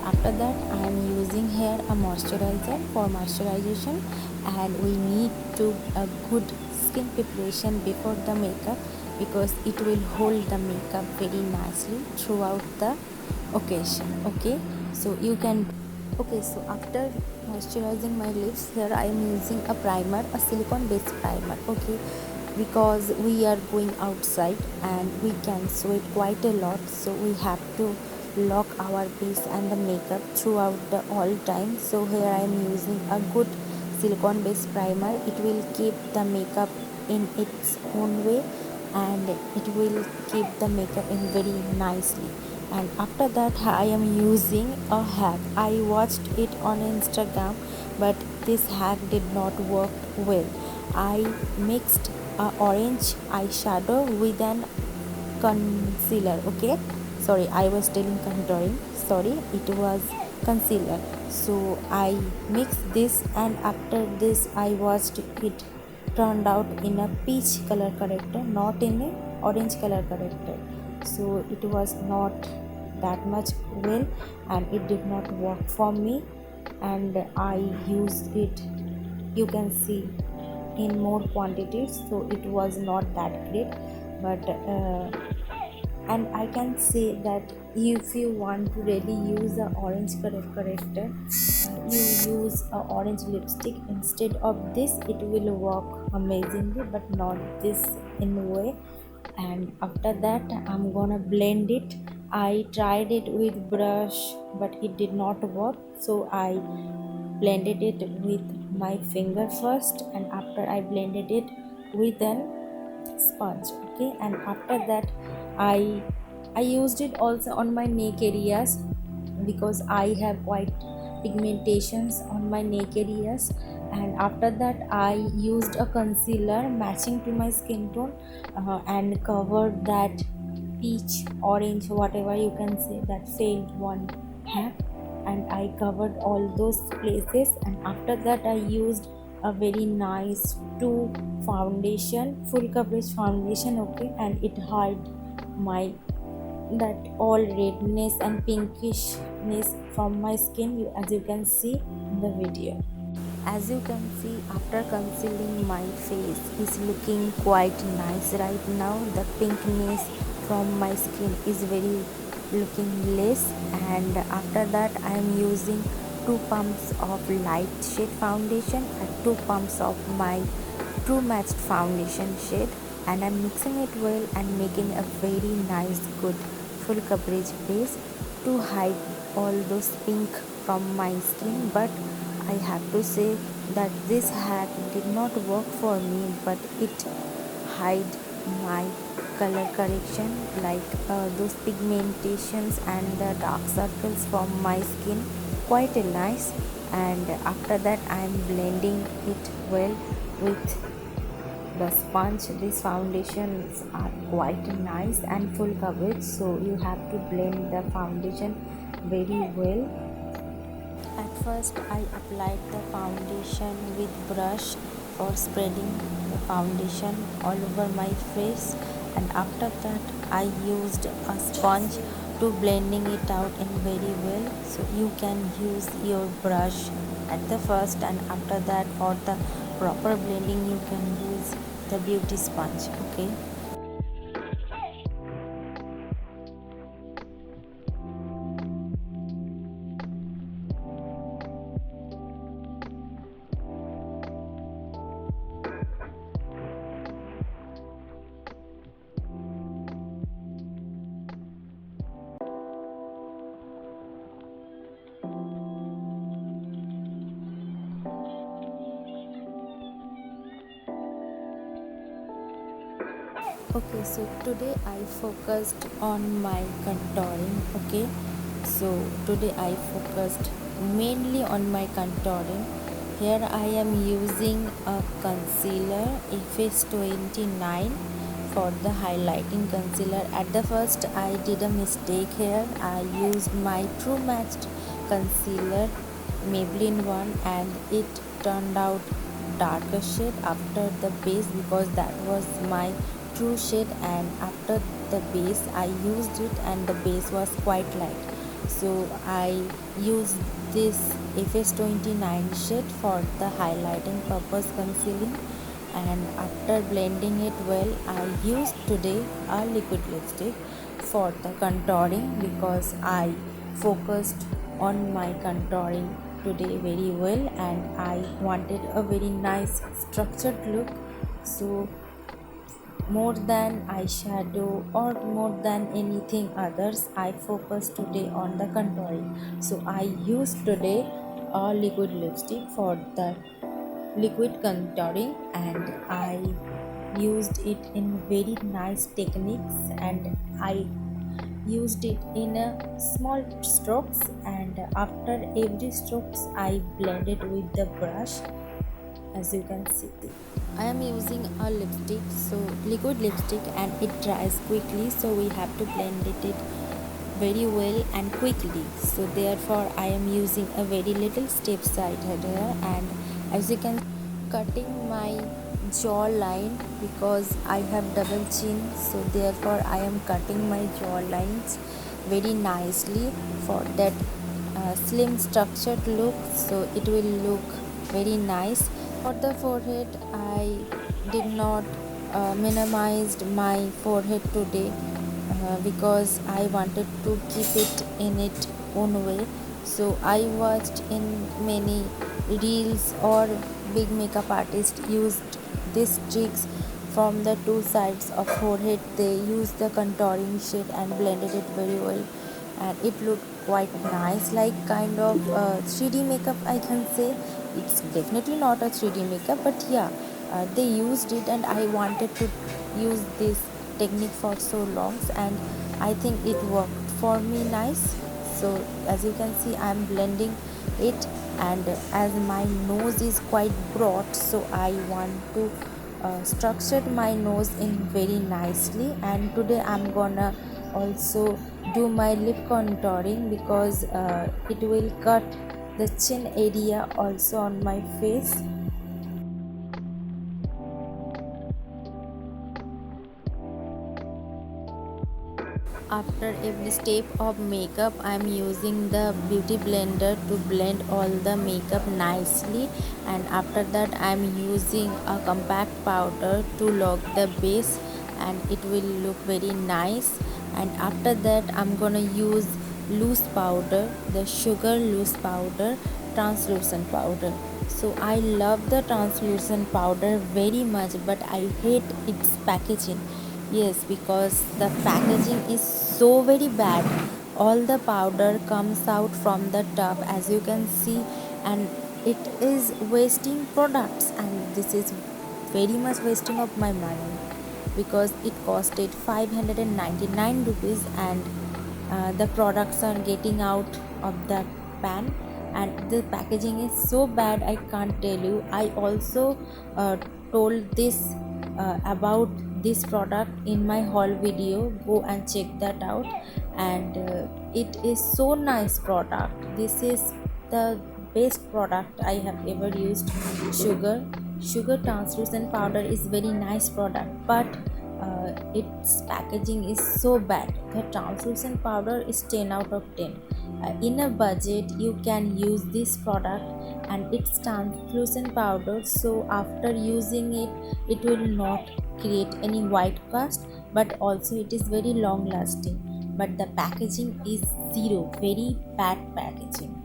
after that I am using here a moisturizer for moisturization, and we need to a good skin preparation before the makeup because it will hold the makeup very nicely throughout the occasion. Okay, so you can. Okay, so after moisturizing my lips, here I am using a primer, a silicone based primer. Okay, because we are going outside and we can sweat quite a lot, so we have to lock our base and the makeup throughout the all time. So here I am using a good silicone based primer. It will keep the makeup in its own way, and it will keep the makeup in very nicely. And after that I am using a hack. I watched it on Instagram, but this hack did not work well. I mixed a orange eyeshadow with an concealer. Okay, sorry, I was telling contouring, sorry, it was concealer. So I mixed this, and after this I watched it turned out in a peach color corrector, not in a orange color corrector. So it was not that much well, and it did not work for me, and I used it, you can see, in more quantities, so it was not that great. But and I can say that if you want to really use a orange color corrector, you use a orange lipstick instead of this, it will work amazingly, but not this in a way. And after that I'm gonna blend it. I tried it with brush, but it did not work, so I blended it with my finger first, and after I blended it with an sponge. Okay, and after that I used it also on my neck areas because I have quite pigmentations on my neck areas. And after that I used a concealer matching to my skin tone, and covered that peach, orange, whatever you can say, that failed one hack, and I covered all those places. And after that I used a very nice two foundation, full coverage foundation. Okay, and it hid my that all redness and pinkishness from my skin, as you can see in the video. As you can see, after concealing, my face is looking quite nice right now. The pinkness from my skin is very looking less. And after that I am using 2 pumps of light shade foundation and 2 pumps of my true matched foundation shade, and I'm mixing it well and making a very nice good full coverage base to hide all those pink from my skin. But I have to say that this hack did not work for me, but it hide my color correction, like those pigmentations and the dark circles from my skin quite nice. And after that I am blending it well with the sponge. These foundations are quite nice and full coverage, so you have to blend the foundation very well. At first I applied the foundation with brush for spreading the foundation all over my face, and after that I used a sponge to blending it out in very well. So you can use your brush at the first, and after that for the proper blending you can use the beauty sponge. Okay. Okay, so today I focused on my contouring. Okay, so today I focused mainly on my contouring. Here I am using a concealer FS 29 for the highlighting concealer. At the first I did a mistake here. I used my true matched concealer, Maybelline one, and it turned out darker shade after the base, because that was my true shade. And after the base I used it and the base was quite light. So I use this FS29 shade for the highlighting purpose concealing, and after blending it well, I used today a liquid lipstick for the contouring because I focused on my contouring today very well and I wanted a very nice structured look. So more than eyeshadow or more than anything others, I focus today on the contouring. So I used today a liquid lipstick for the liquid contouring, and I used it in very nice techniques, and I used it in a small strokes, and after every strokes I blended with the brush, as you can see. I am using a lipstick, so liquid lipstick, and it dries quickly, so we have to blend it very well and quickly. So therefore I am using a very little step side here, and as you can cutting my jawline because I have double chin, so therefore I am cutting my jaw lines very nicely for that slim structured look, so it will look very nice. For the forehead, I did not minimized my forehead today because I wanted to keep it in its own way. So I watched in many reels or big makeup artists used these tricks from the two sides of forehead. They used the contouring shade and blended it very well, and it looked quite nice, like kind of 3D makeup, I can say. It's definitely not a 3D makeup, but yeah, they used it and I wanted to use this technique for so long, and I think it worked for me nice. So as you can see, I'm blending it, and as my nose is quite broad, so I want to structure my nose in very nicely. And today I'm gonna also do my lip contouring because it will cut the chin area also on my face. After every step of makeup, I am using the beauty blender to blend all the makeup nicely, and after that I am using a compact powder to lock the base, and it will look very nice. And after that I'm gonna use loose powder, the sugar loose powder, translucent powder. So I love the translucent powder very much, but I hate its packaging. Yes, because the packaging is so very bad. All the powder comes out from the tub, as you can see, and it is wasting products, and this is very much wasting of my money because it costed 599 rupees, and the products are getting out of the pan, and the packaging is so bad I can't tell you. I also told this about this product in my haul video, go and check that out. And it is so nice product. This is the best product I have ever used. Sugar translucent powder is very nice product, but its packaging is so bad. The translucent powder is 10 out of 10. In a budget you can use this product, and it's translucent powder, so after using it, it will not create any white cast, but also it is very long lasting. But the packaging is zero, very bad packaging.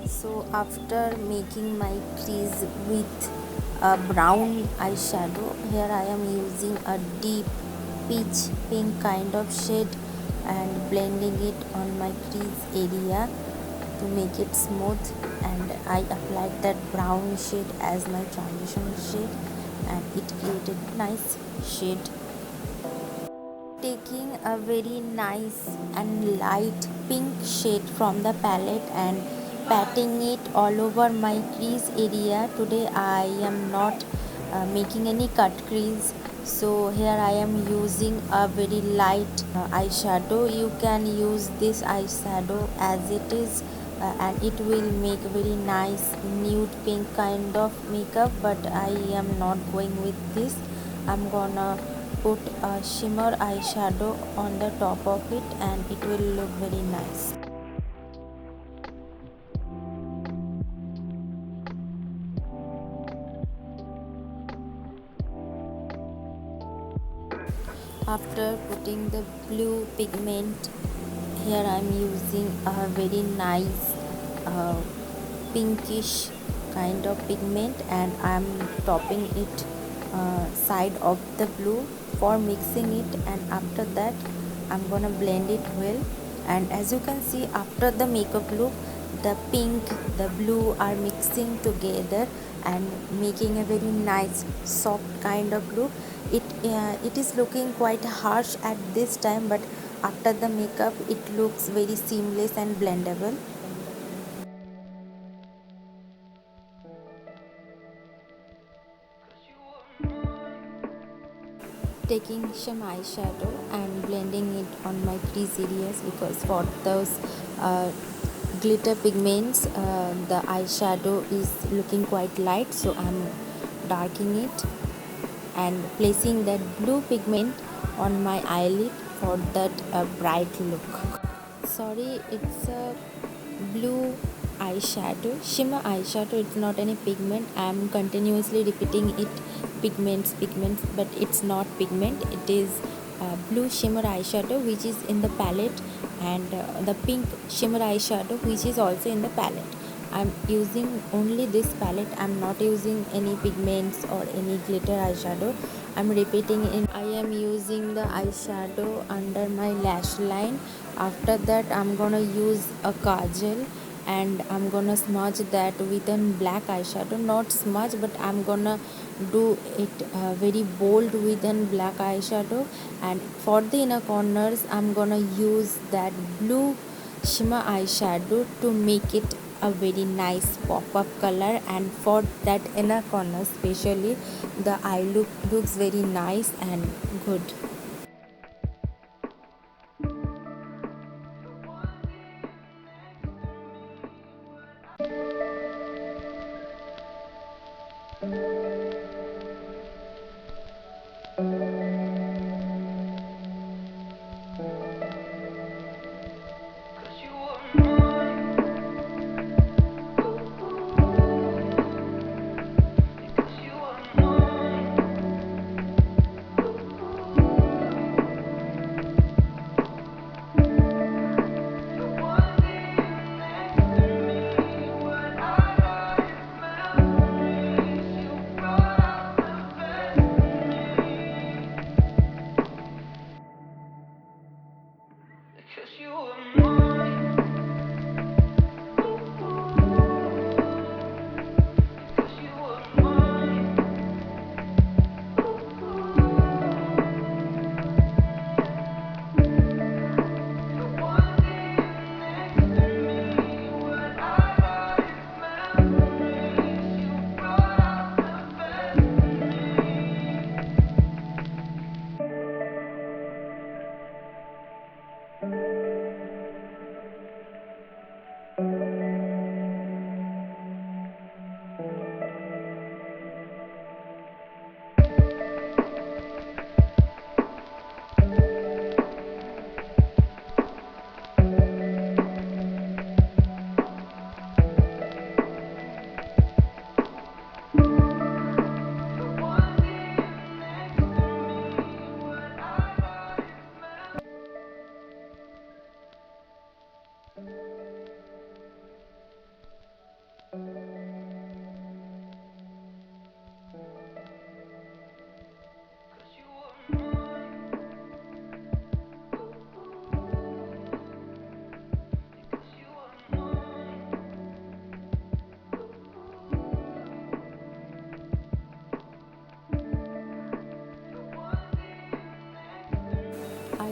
So after making my crease with a brown eyeshadow, here I am using a deep peach pink kind of shade and blending it on my crease area to make it smooth, and I applied that brown shade as my transition shade and it created nice shade. Taking a very nice and light pink shade from the palette and patting it all over my crease area. Today I am not making any cut crease, so here I am using a very light eyeshadow. You can use this eyeshadow as it is, and it will make a very nice nude pink kind of makeup, but I am not going with this. I'm gonna put a shimmer eyeshadow on the top of it and it will look very nice. After putting the blue pigment, here I am using a very nice uh, pinkish kind of pigment and I am topping it side of the blue for mixing it, and after that I'm gonna blend it well. And as you can see, after the makeup look, the pink, the blue are mixing together and making a very nice soft kind of look. It is looking quite harsh at this time, but after the makeup it looks very seamless and blendable. Taking some eyeshadow and blending it on my crease areas, because for those glitter pigments the eyeshadow is looking quite light, so I'm darkening it and placing that blue pigment on my eyelid for that bright look. Sorry, it's a blue eyeshadow, shimmer eyeshadow. It's not any pigment. I'm continuously repeating it, pigments, but it's not pigment. It is blue shimmer eyeshadow which is in the palette, and the pink shimmer eyeshadow which is also in the palette. I'm using only this palette. I'm not using any pigments or any glitter eyeshadow. I'm repeating in. I am using the eyeshadow under my lash line. After that I'm gonna use a kajal and I'm gonna smudge that with a black eyeshadow. Not smudge, but I'm gonna do it very bold with a black eyeshadow, and for the inner corners I'm gonna use that blue shimmer eyeshadow to make it a very nice pop-up color, and for that inner corner especially the eye look looks very nice and good.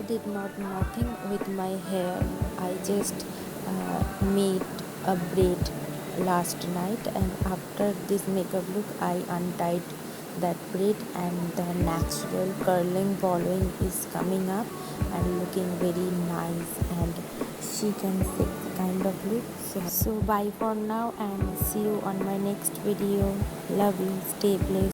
did not nothing with my hair. I just made a braid last night, and after this makeup look I untied that braid, and the natural curling following is coming up and looking very nice and chic and sexy kind of look. So bye for now and see you on my next video. Love you, stay blessed.